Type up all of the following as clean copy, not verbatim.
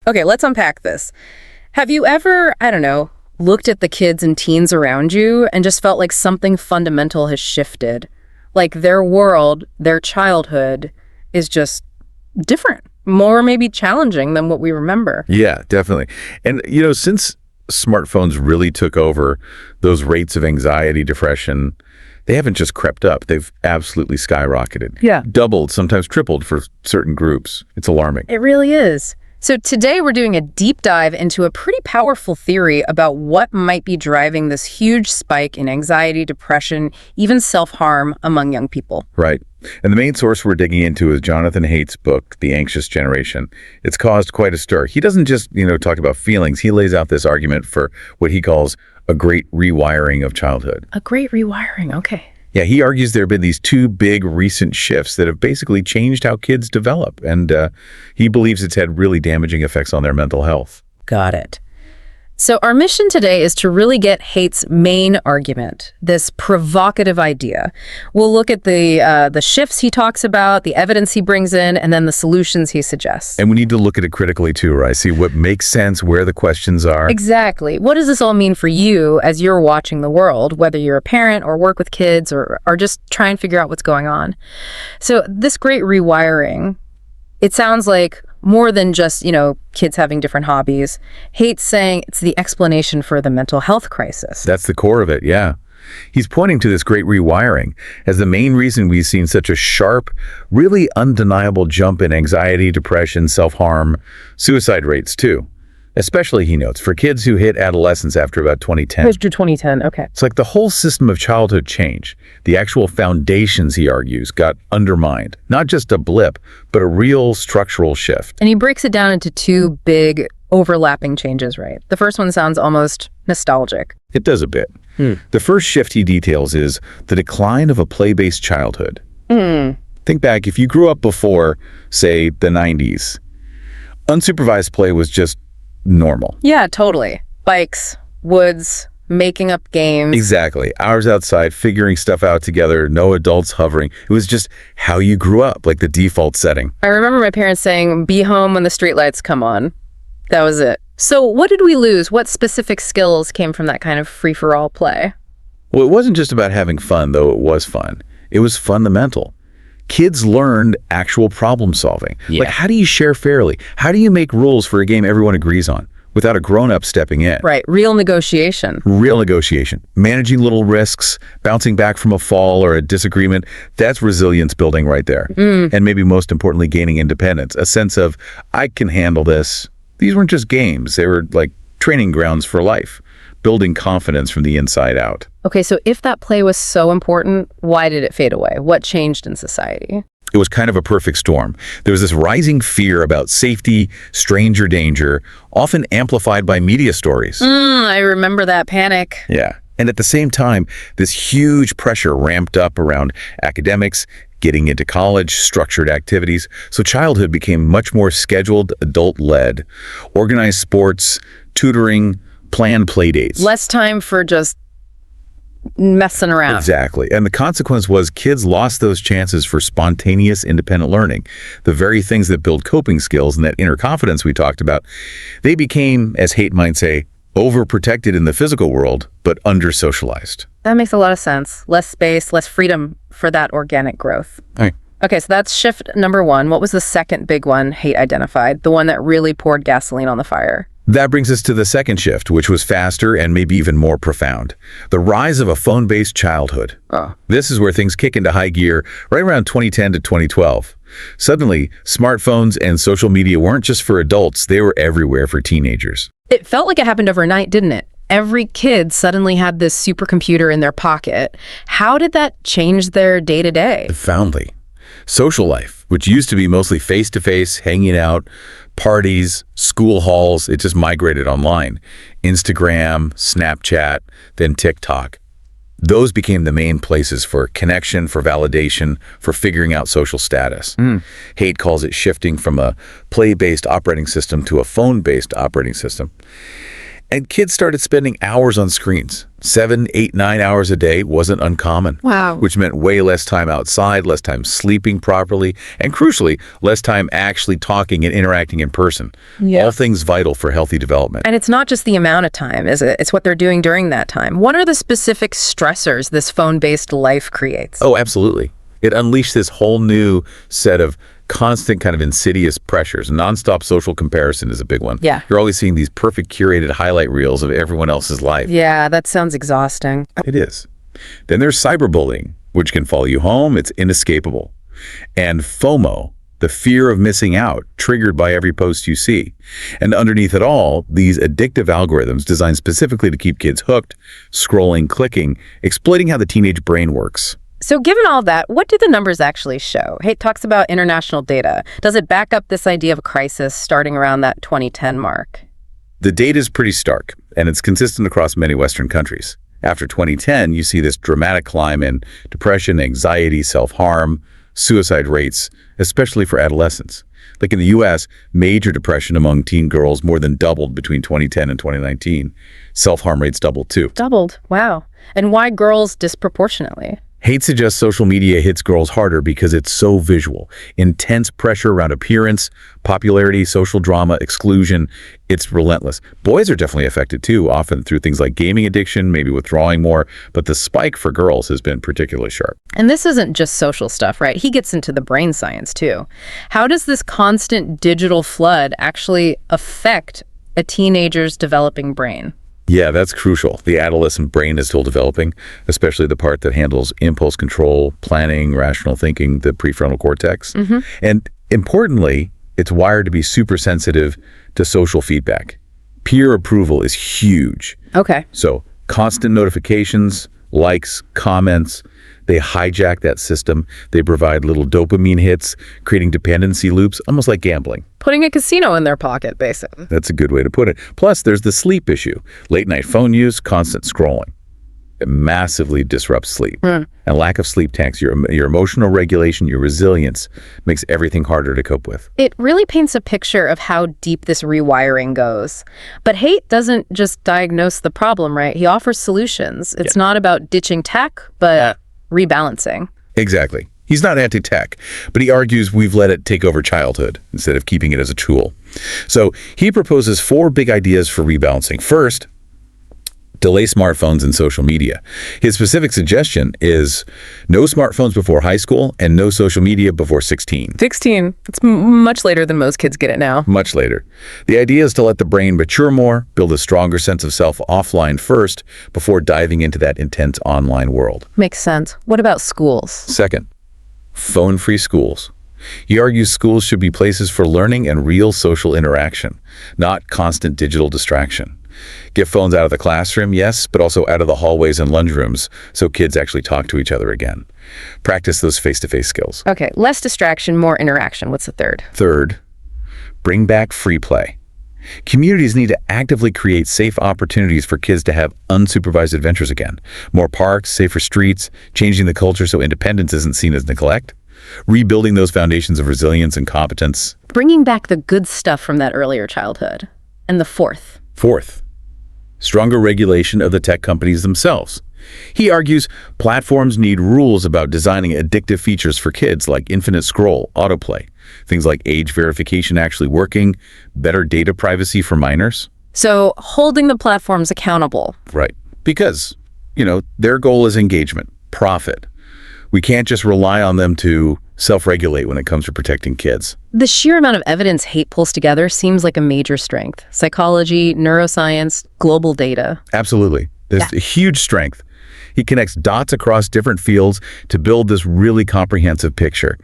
Okay, let's unpack this. Have you ever, I don't know, looked at the kids and teens around you and just felt like something fundamental has shifted? Like their world, their childhood is just different, more maybe challenging than what we remember. Yeah, definitely. And, since smartphones really took over, those rates of anxiety, depression, they haven't just crept up. They've absolutely skyrocketed. Yeah. Doubled, sometimes tripled for certain groups. It's alarming. It really is. So today we're doing a deep dive into a pretty powerful theory about what might be driving this huge spike in anxiety, depression, even self-harm among young people. Right. And the main source we're digging into is Jonathan Haidt's book, The Anxious Generation. It's caused quite a stir. He doesn't just, talk about feelings. He lays out this argument for what he calls a great rewiring of childhood. A great rewiring, okay. Yeah, he argues there have been these two big recent shifts that have basically changed how kids develop, and he believes it's had really damaging effects on their mental health. Got it. So our mission today is to really get Haidt's main argument, this provocative idea. We'll look at the shifts he talks about, the evidence he brings in, and then the solutions he suggests. And we need to look at it critically too, right? See what makes sense, where the questions are. Exactly. What does this all mean for you as you're watching the world, whether you're a parent or work with kids or just try and figure out what's going on? So this great rewiring, it sounds like more than just, kids having different hobbies. Haidt's saying it's the explanation for the mental health crisis. That's the core of it, yeah. He's pointing to this great rewiring as the main reason we've seen such a sharp, really undeniable jump in anxiety, depression, self-harm, suicide rates too. Especially, he notes, for kids who hit adolescence after about 2010. After 2010, okay. It's like the whole system of childhood changed. The actual foundations, he argues, got undermined. Not just a blip, but a real structural shift. And he breaks it down into two big overlapping changes, right? The first one sounds almost nostalgic. It does a bit. The first shift he details is the decline of a play-based childhood. Think back, if you grew up before, say, the 90s, unsupervised play was just normal. Yeah, totally. Bikes, woods, making up games. Exactly. Hours outside, figuring stuff out together, no adults hovering. It was just how you grew up, like the default setting. I remember my parents saying, be home when the streetlights come on. That was it. So what did we lose? What specific skills came from that kind of free-for-all play? Well, it wasn't just about having fun, though it was fun. It was fundamental. Kids learned actual problem solving. Yeah. Like, how do you share fairly? How do you make rules for a game everyone agrees on without a grown-up stepping in? Right, real negotiation. Real negotiation. Managing little risks, bouncing back from a fall or a disagreement, that's resilience building right there. And maybe most importantly, gaining independence, a sense of, I can handle this. These weren't just games. They were like training grounds for life, building confidence from the inside out. Okay, so if that play was so important, why did it fade away? What changed in society? It was kind of a perfect storm. There was this rising fear about safety, stranger danger, often amplified by media stories. I remember that panic. Yeah. And at the same time, this huge pressure ramped up around academics, getting into college, structured activities. So childhood became much more scheduled, adult-led, organized sports, tutoring, planned play dates. Less time for just messing around. Exactly. And the consequence was kids lost those chances for spontaneous, independent learning. The very things that build coping skills and that inner confidence we talked about, they became, as Haidt might say, overprotected in the physical world, but under-socialized. That makes a lot of sense. Less space, less freedom for that organic growth. All right. Okay, so that's shift number one. What was the second big one Haidt identified? The one that really poured gasoline on the fire? That brings us to the second shift, which was faster and maybe even more profound. The rise of a phone-based childhood. This is where things kick into high gear right around 2010 to 2012. Suddenly, smartphones and social media weren't just for adults, they were everywhere for teenagers. It felt like it happened overnight, didn't it? Every kid suddenly had this supercomputer in their pocket. How did that change their day-to-day? Profoundly. Social life, which used to be mostly face-to-face, hanging out, parties, school halls, it just migrated online. Instagram, Snapchat, then TikTok. Those became the main places for connection, for validation, for figuring out social status. Haidt calls it shifting from a play-based operating system to a phone-based operating system. And kids started spending hours on screens. 7, 8, 9 hours a day wasn't uncommon. Wow. Which meant way less time outside, less time sleeping properly, and crucially, less time actually talking and interacting in person. Yeah. All things vital for healthy development. And it's not just the amount of time, is it? It's what they're doing during that time. What are the specific stressors this phone-based life creates? Oh, absolutely. It unleashed this whole new set of constant kind of insidious pressures. Nonstop social comparison is a big one. Yeah. You're always seeing these perfect curated highlight reels of everyone else's life. Yeah, that sounds exhausting. It is. Then there's cyberbullying, which can follow you home. It's inescapable. And FOMO, the fear of missing out, triggered by every post you see. And underneath it all, these addictive algorithms designed specifically to keep kids hooked, scrolling, clicking, exploiting how the teenage brain works. So given all that, what do the numbers actually show? Haidt talks about international data. Does it back up this idea of a crisis starting around that 2010 mark? The data is pretty stark, and it's consistent across many Western countries. After 2010, you see this dramatic climb in depression, anxiety, self-harm, suicide rates, especially for adolescents. Like in the U.S., major depression among teen girls more than doubled between 2010 and 2019. Self-harm rates doubled too. Doubled. Wow. And why girls disproportionately? Haidt suggests social media hits girls harder because it's so visual. Intense pressure around appearance, popularity, social drama, exclusion. It's relentless. Boys are definitely affected too, often through things like gaming addiction, maybe withdrawing more, but the spike for girls has been particularly sharp. And this isn't just social stuff, right? He gets into the brain science too. How does this constant digital flood actually affect a teenager's developing brain? Yeah, that's crucial. The adolescent brain is still developing, especially the part that handles impulse control, planning, rational thinking, the prefrontal cortex. And importantly, it's wired to be super sensitive to social feedback. Peer approval is huge. Okay. So constant notifications, likes, comments, they hijack that system. They provide little dopamine hits, creating dependency loops, almost like gambling. Putting a casino in their pocket, basically. That's a good way to put it. Plus, there's the sleep issue. Late night phone use, constant scrolling. It massively disrupts sleep. And lack of sleep tanks your emotional regulation, your resilience, makes everything harder to cope with. It really paints a picture of how deep this rewiring goes. But Haidt doesn't just diagnose the problem, right? He offers solutions. It's not about ditching tech, but rebalancing. Exactly. He's not anti-tech, but he argues we've let it take over childhood instead of keeping it as a tool. So he proposes 4 big ideas for rebalancing. First, delay smartphones and social media. His specific suggestion is no smartphones before high school and no social media before 16. 16. It's much later than most kids get it now. Much later. The idea is to let the brain mature more, build a stronger sense of self offline first, before diving into that intense online world. Makes sense. What about schools? Second, phone-free schools. He argues schools should be places for learning and real social interaction, not constant digital distraction. Get phones out of the classroom, yes, but also out of the hallways and lunchrooms so kids actually talk to each other again. Practice those face-to-face skills. Okay, less distraction, more interaction. What's the third? Third, bring back free play. Communities need to actively create safe opportunities for kids to have unsupervised adventures again. More parks, safer streets, changing the culture so independence isn't seen as neglect. Rebuilding those foundations of resilience and competence. Bringing back the good stuff from that earlier childhood. And the fourth? Fourth, stronger regulation of the tech companies themselves. He argues platforms need rules about designing addictive features for kids like infinite scroll, autoplay, things like age verification actually working, better data privacy for minors. So holding the platforms accountable. Right. Because, their goal is engagement, profit. We can't just rely on them to self-regulate when it comes to protecting kids. The sheer amount of evidence Haidt pulls together seems like a major strength. Psychology, neuroscience, global data. Absolutely. There's a huge strength. He connects dots across different fields to build this really comprehensive picture.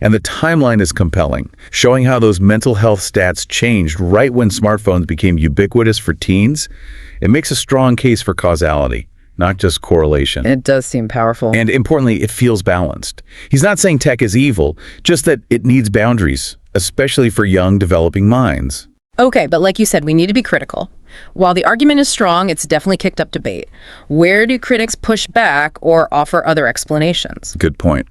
And the timeline is compelling, showing how those mental health stats changed right when smartphones became ubiquitous for teens. It makes a strong case for causality, not just correlation. It does seem powerful. And importantly, it feels balanced. He's not saying tech is evil, just that it needs boundaries, especially for young, developing minds. Okay, but like you said, we need to be critical. While the argument is strong, it's definitely kicked up debate. Where do critics push back or offer other explanations? Good point.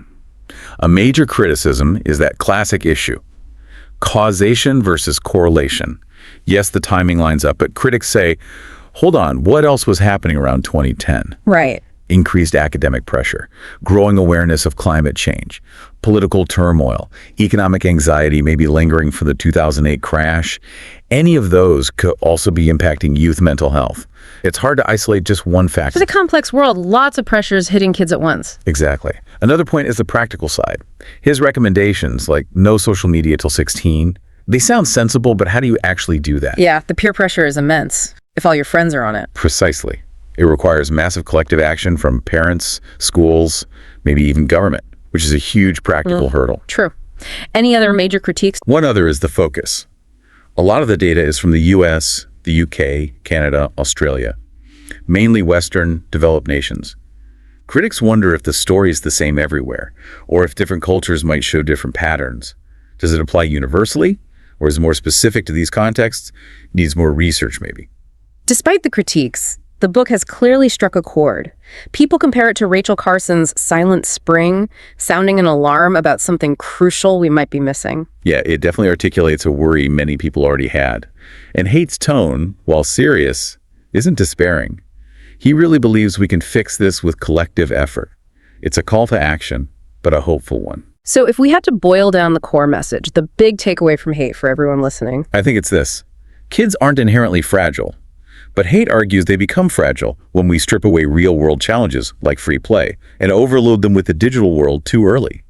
A major criticism is that classic issue, causation versus correlation. Yes, the timing lines up, but critics say, hold on, what else was happening around 2010? Right. Increased academic pressure, growing awareness of climate change, political turmoil, economic anxiety maybe lingering from the 2008 crash. Any of those could also be impacting youth mental health. It's hard to isolate just one factor. It's a complex world, lots of pressures hitting kids at once. Exactly. Another point is the practical side. His recommendations, like no social media till 16, they sound sensible, but how do you actually do that? Yeah, the peer pressure is immense if all your friends are on it. Precisely. It requires massive collective action from parents, schools, maybe even government, which is a huge practical hurdle. True. Any other major critiques? One other is the focus. A lot of the data is from the US, the UK, Canada, Australia, mainly Western developed nations. Critics wonder if the story is the same everywhere, or if different cultures might show different patterns. Does it apply universally, or is it more specific to these contexts? Needs more research, maybe. Despite the critiques, the book has clearly struck a chord. People compare it to Rachel Carson's Silent Spring, sounding an alarm about something crucial we might be missing. Yeah, it definitely articulates a worry many people already had. And Haidt's tone, while serious, isn't despairing. He really believes we can fix this with collective effort. It's a call to action, but a hopeful one. So if we had to boil down the core message, the big takeaway from Haidt for everyone listening. I think it's this. Kids aren't inherently fragile. But Haidt argues they become fragile when we strip away real-world challenges, like free play, and overload them with the digital world too early.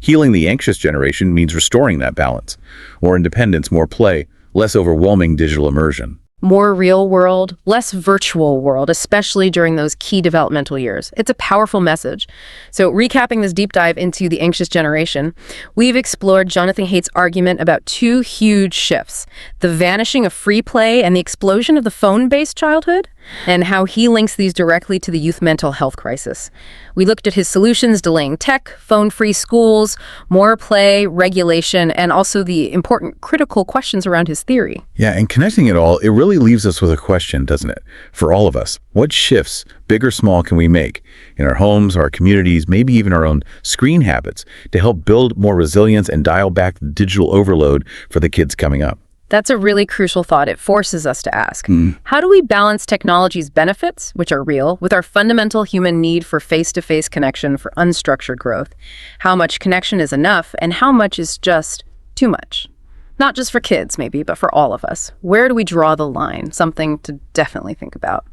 Healing the anxious generation means restoring that balance. More independence, more play, less overwhelming digital immersion. More real world, less virtual world, especially during those key developmental years. It's a powerful message. So recapping this deep dive into the anxious generation, we've explored Jonathan Haidt's argument about two huge shifts: the vanishing of free play and the explosion of the phone-based childhood, and how he links these directly to the youth mental health crisis. We looked at his solutions: delaying tech, phone-free schools, more play, regulation, and also the important critical questions around his theory. Yeah, and connecting it all, it really leaves us with a question, doesn't it? For all of us, what shifts, big or small, can we make in our homes, our communities, maybe even our own screen habits to help build more resilience and dial back the digital overload for the kids coming up? That's a really crucial thought. It forces us to ask, how do we balance technology's benefits, which are real, with our fundamental human need for face-to-face connection for unstructured growth? How much connection is enough, and how much is just too much? Not just for kids, maybe, but for all of us. Where do we draw the line? Something to definitely think about.